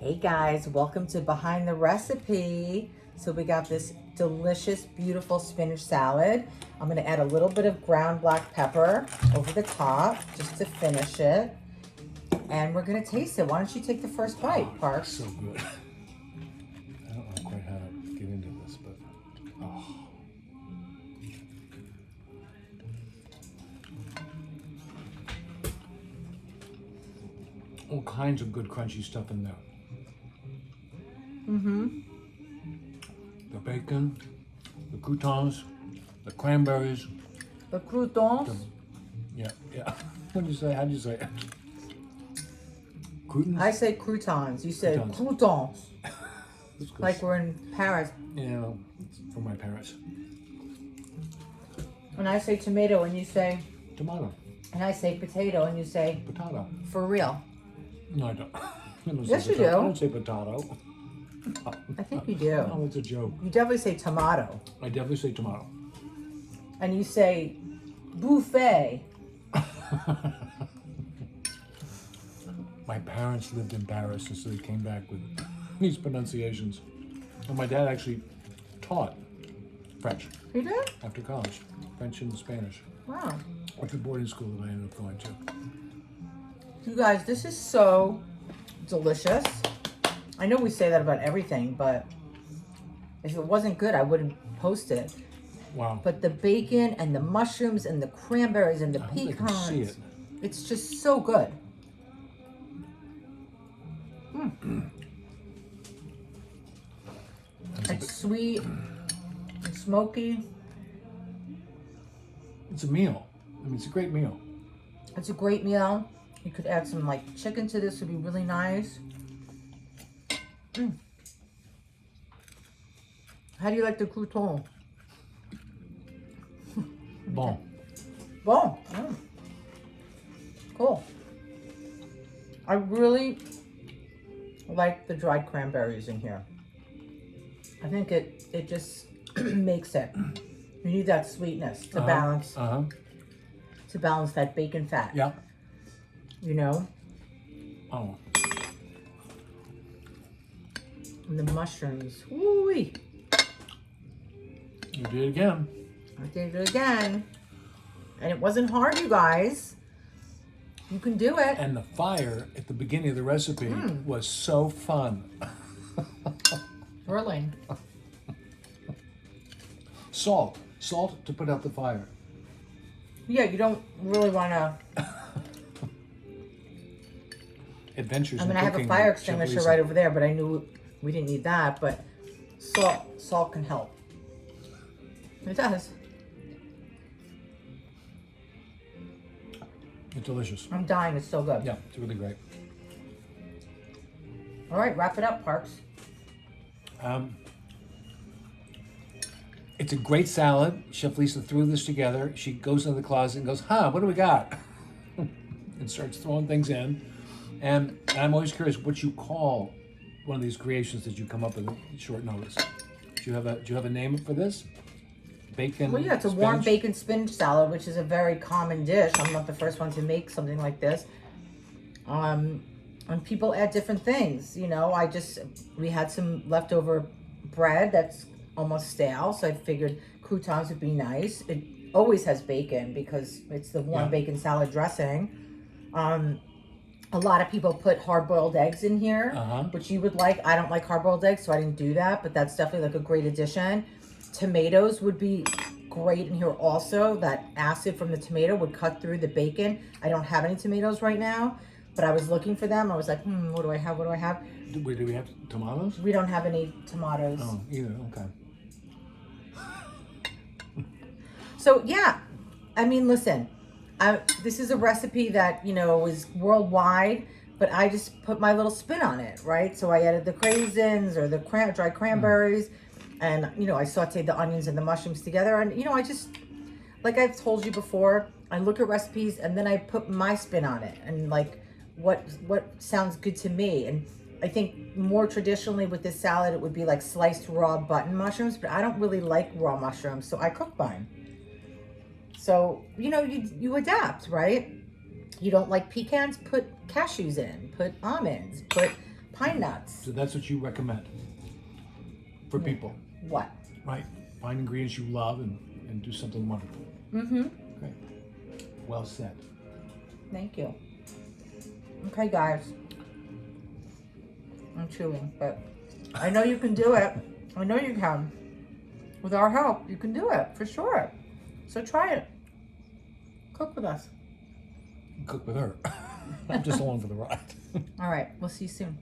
Hey guys, welcome to Behind the Recipe. So we got this delicious, beautiful spinach salad. I'm gonna add a little bit of ground black pepper over the top just to finish it. And we're gonna taste it. Why don't you take the first bite, Parks? So good. I don't know quite how to get into this, but all kinds of good crunchy stuff in there. The bacon, the croutons, the cranberries. The croutons? Yeah. What do you say? How do you say it? Croutons? I say croutons. You say Croutons. croutons. That's good. Like we're in Paris. Yeah, it's from my parents. And I say tomato and you say, Tomato. and I say potato and you say, Potato. for real. No, I don't. I don't Yes, say you potato. do. I don't say potato. I think you do. Oh, it's a joke. You definitely say tomato. I definitely say tomato. And you say buffet. My parents lived in Paris, and so they came back with these pronunciations. And my dad actually taught French You did? after college, French and Spanish. Wow. Went to boarding school that I ended up going to. You guys, this is so delicious. I know we say that about everything, but if it wasn't good, I wouldn't post it. Wow. But the bacon and the mushrooms and the cranberries and the I hope they can pecans, see it. it's just so good. It's sweet, and smoky. It's a meal. I mean, it's a great meal. It's a great meal. You could add some like chicken to this, would be really nice. How do you like the crouton? Bon. Bon. Cool. I really like the dried cranberries in here. I think it just makes it. You need that sweetness to balance that bacon fat. Yeah. You know? Oh. And the mushrooms. Woo-wee. You did it again. I did it again. And it wasn't hard, you guys. You can do it. And the fire at the beginning of the recipe was so fun. Really. Salt to put out the fire. Yeah, you don't really want to. Adventures I mean, in I have a cooking fire with Chef extinguisher Lisa. right over there, but I knew we didn't need that. But salt can help. It does. It's delicious. I'm dying. It's so good. Yeah, it's really great. All right, wrap it up, Parks. It's a great salad. Chef Lisa threw this together. She goes into the closet and goes, what do we got? And starts throwing things in. And I'm always curious what you call one of these creations that you come up with at short notice. Do you have a name for this? Bacon. Well, yeah, it's a spinach? warm bacon spinach salad, which is a very common dish. I'm not the first one to make something like this. And people add different things. You know, we had some leftover bread that's almost stale, so I figured croutons would be nice. It always has bacon because it's the warm bacon salad dressing. A lot of people put hard-boiled eggs in here, which you would like. I don't like hard-boiled eggs, so I didn't do that, but that's definitely like a great addition. Tomatoes would be great in here also. That acid from the tomato would cut through the bacon. I don't have any tomatoes right now, but I was looking for them. I was like, what do I have? Do we have tomatoes? We don't have any tomatoes. Oh, either. Okay. So yeah, I mean, listen, this is a recipe that, you know, is worldwide, but I just put my little spin on it, right? So I added the craisins or the dried cranberries, and, you know, I sauteed the onions and the mushrooms together. And, you know, I just, like I've told you before, I look at recipes and then I put my spin on it and like what sounds good to me. And I think more traditionally with this salad, it would be like sliced raw button mushrooms, but I don't really like raw mushrooms, so I cook mine. So, you know, you adapt, right? You don't like pecans? Put cashews in, put almonds, put Pine nuts. So that's what you recommend for people, What? right? Find ingredients you love and do something wonderful. Mm-hmm. Great. Well said. Thank you. Okay, guys. I'm chewing, but I know you can do it. I know you can. With our help, you can do it for sure. So try it. Cook with us. Cook with her. I'm just along for the ride. All right. We'll see you soon.